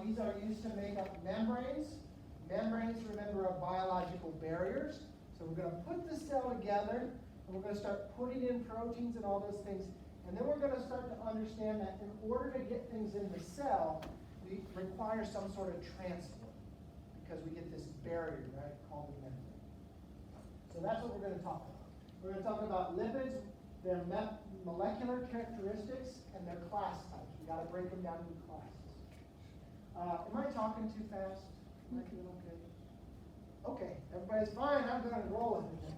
these are used to make up membranes. Membranes, remember, are biological barriers. So we're going to put the cell together, and we're going to start putting in proteins and all those things. And then we're going to start to understand that in order to get things in the cell, we require some sort of transport, because we get this barrier, right, called the membrane. So that's what we're going to talk about. We're going to talk about lipids, their molecular characteristics, and their class types. We've got to break them down into classes. Am I talking too fast? Am I doing okay? Okay, everybody's fine. I'm going to roll with it.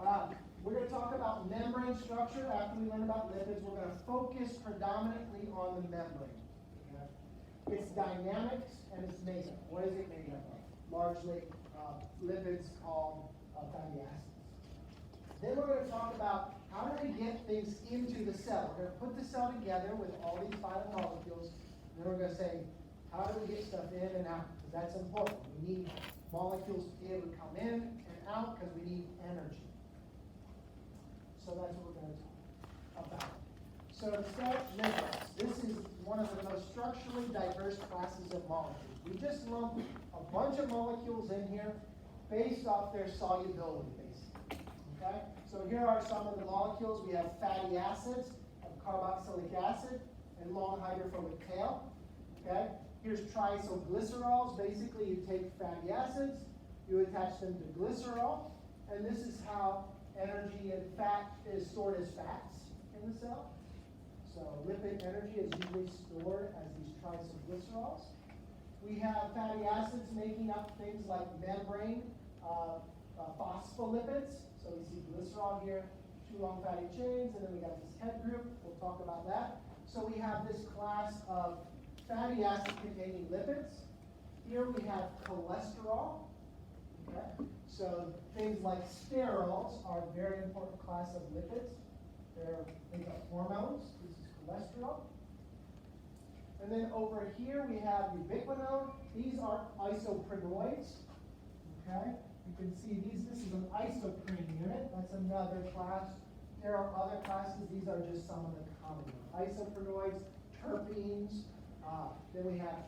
Okay. We're going to talk about membrane structure. After we learn about lipids, we're going to focus predominantly on the membrane. Okay? Its dynamics and its makeup. What is it made up of? Largely lipids called fatty acids. Then we're going to talk about how do we get things into the cell. We're going to put the cell together with all these vital molecules. And then we're going to say, how do we get stuff in and out? Because that's important. We need molecules to be able to come in and out because we need energy. So that's what we're going to talk about. So to start lipids, this is one of the most structurally diverse classes of molecules. We just lump a bunch of molecules in here based off their solubility, basically. Okay? So here are some of the molecules. We have fatty acids, carboxylic acid, and long hydrophobic tail. Okay? Here's triisoglycerols. Basically, you take fatty acids, you attach them to glycerol, and this is how energy and fat is stored as fats in the cell. So lipid energy is usually stored as these triisoglycerols. We have fatty acids making up things like membrane phospholipids. So we see glycerol here, 2 long fatty chains, and then we got this head group. We'll talk about that. So we have this class of fatty acid-containing lipids. Here we have cholesterol. Okay? So things like sterols are a very important class of lipids. They're make up hormones. This is cholesterol. And then over here we have ubiquinone. These are isoprenoids. Okay? You can see this is an isoprene unit. That's another class. There are other classes. These are just some of the common ones. Isoprenoids, terpenes. Then we have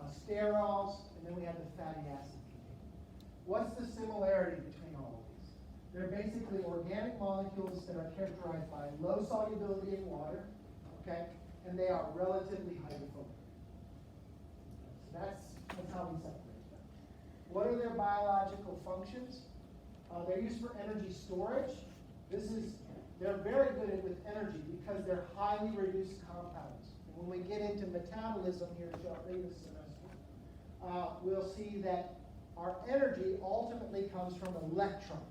sterols, and then we have the fatty acid. What's the similarity between all of these? They're basically organic molecules that are characterized by low solubility in water, okay, and they are relatively hydrophobic. So that's how we separate them. What are their biological functions? They're used for energy storage. They're very good with energy because they're highly reduced compounds. And when we get into metabolism here shortly this semester, we'll see that our energy ultimately comes from electrons.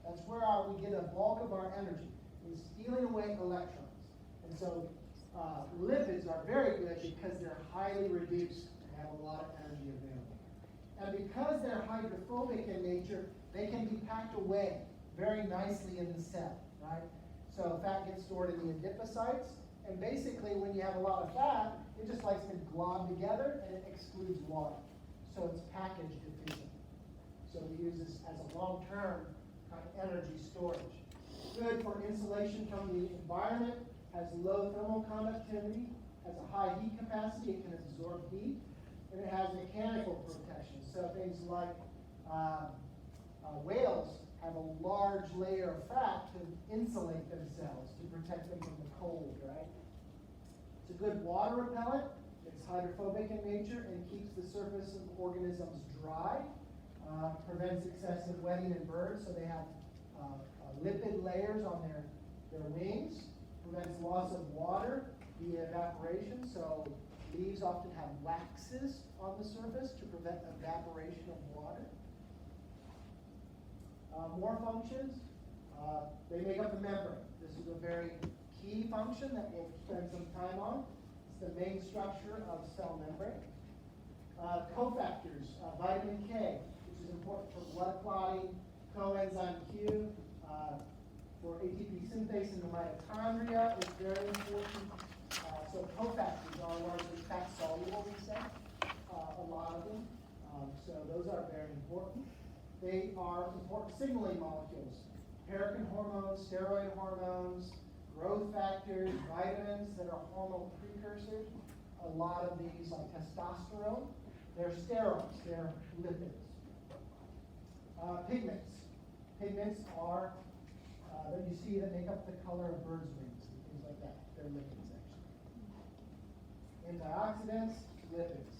That's where we get a bulk of our energy, is stealing away electrons. And so lipids are very good because they're highly reduced and have a lot of energy available. And because they're hydrophobic in nature, they can be packed away very nicely in the cell, right? So fat gets stored in the adipocytes, and basically when you have a lot of fat, it just likes to glob together and it excludes water. So it's packaged efficient. So we use this as a long-term kind of energy storage. Good for insulation from the environment, has low thermal conductivity, has a high heat capacity, it can absorb heat, and it has mechanical protection. So things like whales have a large layer of fat to insulate themselves, to protect them from the cold, right? It's a good water repellent. It's hydrophobic in nature and keeps the surface of organisms dry, prevents excessive wetting in birds, so they have lipid layers on their wings, prevents loss of water via evaporation, so leaves often have waxes on the surface to prevent evaporation of water. More functions, they make up the membrane. This is a very key function that we'll spend some time on. It's the main structure of cell membrane. Cofactors, vitamin K, which is important for blood clotting, coenzyme Q, for ATP synthase in the mitochondria is very important. So cofactors are largely fat soluble, we say, a lot of them. So those are very important. They are important signaling molecules. Paracrine hormones, steroid hormones, growth factors, vitamins that are hormone precursors a lot of these, like testosterone, they're steroids, they're lipids. Pigments. Pigments are, that you see that make up the color of birds' wings and things like that. They're lipids, actually. Antioxidants, lipids.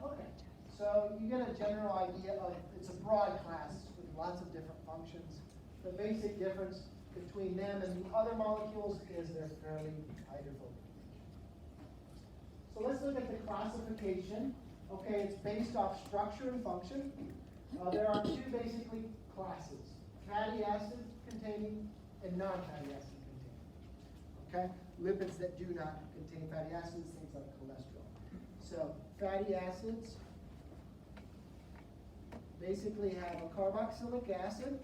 Okay, so you get a general idea of, it's a broad class with lots of different functions. The basic difference between them and the other molecules is they're fairly hydrophobic. So let's look at the classification. Okay, it's based off structure and function. There are two basically classes, fatty acid containing and non-fatty acid containing. Okay, lipids that do not contain fatty acids, things like cholesterol. So fatty acids basically have a carboxylic acid,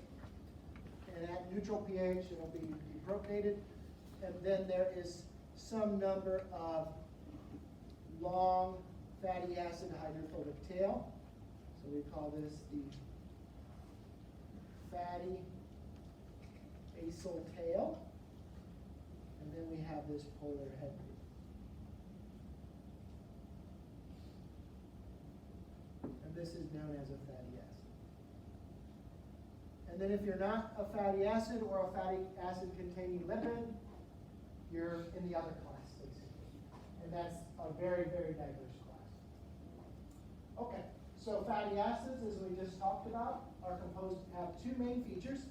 and at neutral pH it'll be deprotonated, and then there is some number of long fatty acid hydrophobic tail. So we call this the fatty acyl tail. And then we have this polar head group. And this is known as a fatty acid. And then if you're not a fatty acid or a fatty acid containing lipid, you're in the other class, basically. And that's a very, very diverse class. Okay. So fatty acids, as we just talked about, are composed, have two main features.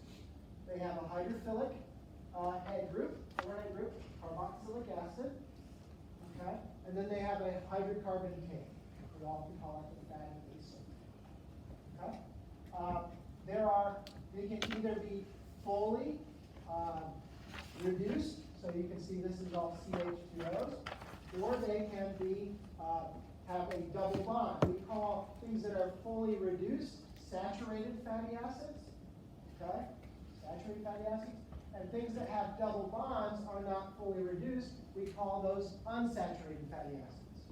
They have a hydrophilic head group, polar head group, carboxylic acid, okay? And then they have a hydrocarbon chain. We often call it the fatty acyl, okay? They can either be fully reduced, so you can see this is all CH2Os, or they can be have a double bond. We call things that are fully reduced saturated fatty acids, okay? Saturated fatty acids. And things that have double bonds are not fully reduced. We call those unsaturated fatty acids.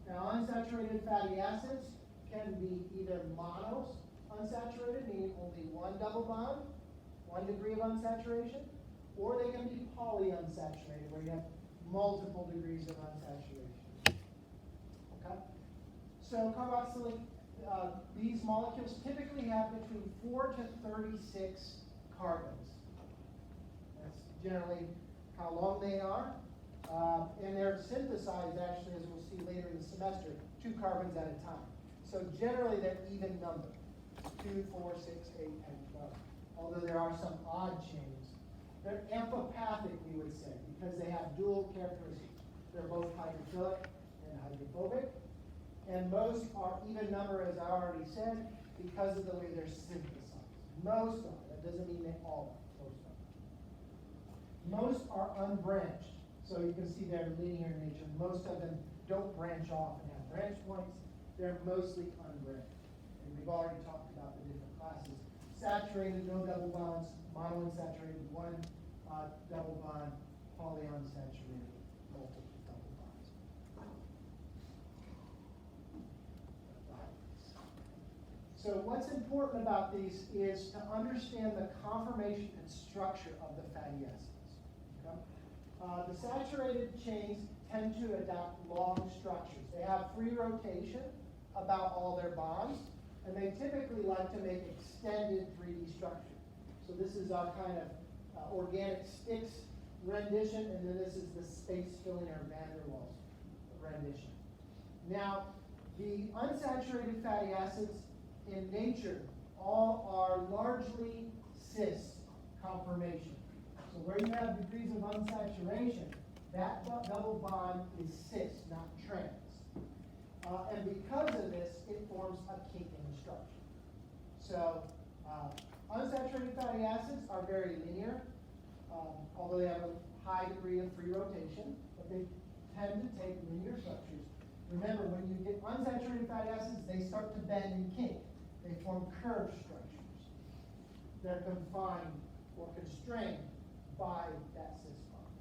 Now, unsaturated fatty acids can be either monos, unsaturated, meaning only one double bond, 1 degree of unsaturation, or they can be polyunsaturated, where you have multiple degrees of unsaturation. Okay? So carboxylic, these molecules typically have between 4 to 36 carbons. That's generally how long they are. And they're synthesized, actually, as we'll see later in the semester, 2 carbons at a time. So generally they're even numbered, 2, 4, 6, 8, and 12. Although there are some odd chains. They're amphipathic, we would say, because they have dual characteristics. They're both hydrophilic and hydrophobic. And most are even number, as I already said, because of the way they're synthesized. Most are. That doesn't mean they all are. Most are unbranched. So you can see they're linear in nature. Most of them don't branch off and have branch points. They're mostly unbranched. And we've already talked about the different classes. Saturated, no double bonds. Monounsaturated, 1 double bond. Polyunsaturated, multiple double bonds. So what's important about these is to understand the conformation and structure of the fatty acids. Okay? The saturated chains tend to adopt long structures. They have free rotation about all their bonds, and they typically like to make extended 3D structures. So this is our kind of organic sticks rendition, and then this is the space filling or van der Waals rendition. Now, the unsaturated fatty acids in nature all are largely cis conformation. So where you have degrees of unsaturation, that double bond is cis, not trans. And because of this, it forms a kink-in structure. So unsaturated fatty acids are very linear, although they have a high degree of free rotation, but they tend to take linear structures. Remember, when you get unsaturated fatty acids, they start to bend and kink. They form curved structures. They're confined or constrained by that cis bond.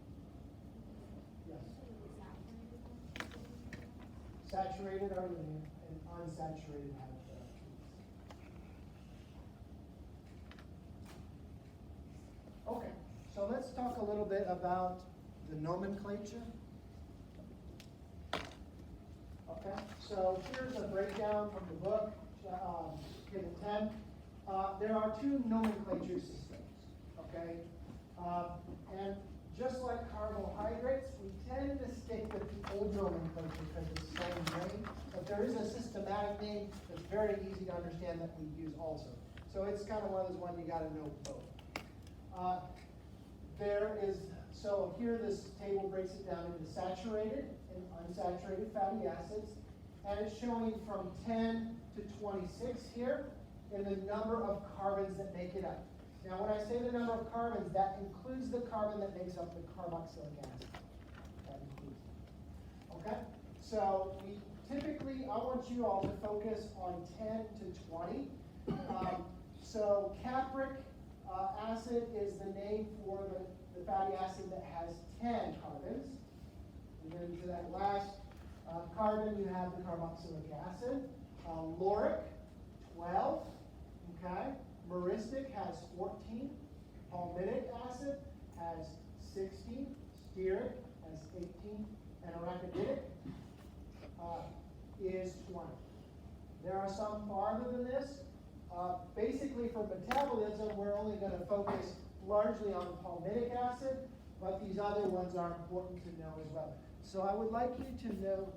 Yes? Saturated are linear and unsaturated have kinks. Okay, so let's talk a little bit about the nomenclature. So here's a breakdown from the book, Table 10. There are two nomenclature systems, okay? And just like carbohydrates, we tend to stick with the old nomenclature because it's so ingrained. But there is a systematic name that's very easy to understand that we use also. So it's kind of one of those ones you got to know both. So here this table breaks it down into saturated and unsaturated fatty acids. And it's showing from 10 to 26 here in the number of carbons that make it up. Now when I say the number of carbons, that includes the carbon that makes up the carboxylic acid. That includes it. Okay? So I want you all to focus on 10 to 20. So capric acid is the name for the fatty acid that has 10 carbons. And then to that last carbon, you have the carboxylic acid. Lauric, 12. Okay. Myristic has 14. Palmitic acid has 16. Stearic has 18. And arachidic is 20. There are some farther than this. Basically, for metabolism, we're only going to focus largely on palmitic acid, but these other ones are important to know as well. So I would like you to know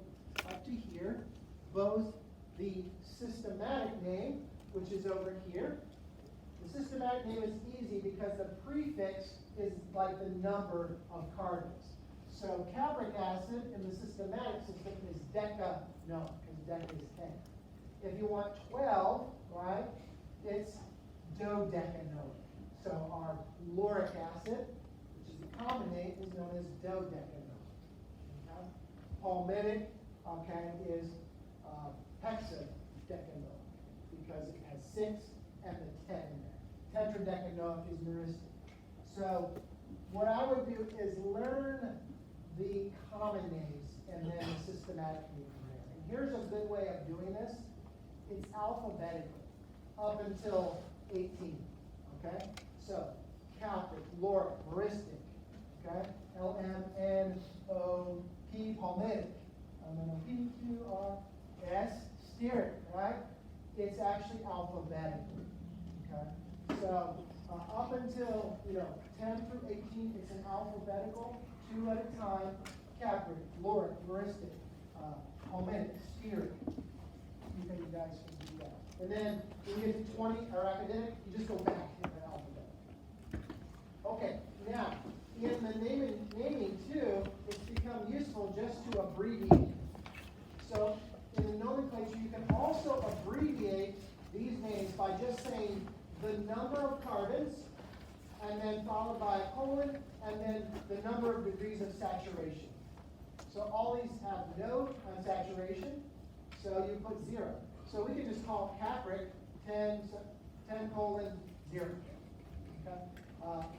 up to here both the systematic name, which is over here. The systematic name is easy because the prefix is like the number of carbons. So capric acid in the systematic system is decanoic, because deca is 10. If you want 12, right, it's dodecanoic. So our lauric acid, which is the common name, is known as dodecanoic. Okay? Palmitic, okay, is hexadecanoic because it has 6 and the 10 in there. Tetradecanoic is myristic. So what I would do is learn the common names and then the systematic name from there. And here's a good way of doing this. It's alphabetical up until 18. Okay? So capric, lauric, myristic, okay? LMNOP, palmitic, LMNOP, stearic, right? It's actually alphabetical. Okay? So up until 10 through 18, it's an alphabetical, 2 at a time. Capric, lauric, myristic, palmitic, stearic. You think you guys can do that? And then when you get to 20, arachidic, you just go back in the alphabet. Okay, now in the naming too, it's become useful just to abbreviate. So in the nomenclature, you can also abbreviate these names by just saying the number of carbons, and then followed by a colon, and then the number of degrees of saturation. So all these have no unsaturation, so you put 0. So we can just call capric 10:0. Okay?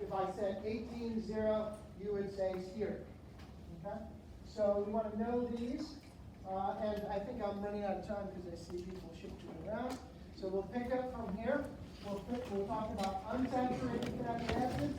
If I said 18:0, you would say stearic. Okay? So we want to know these, and I think I'm running out of time because I see people shifting around. So we'll pick up from here. We'll talk about unsaturated fatty acids.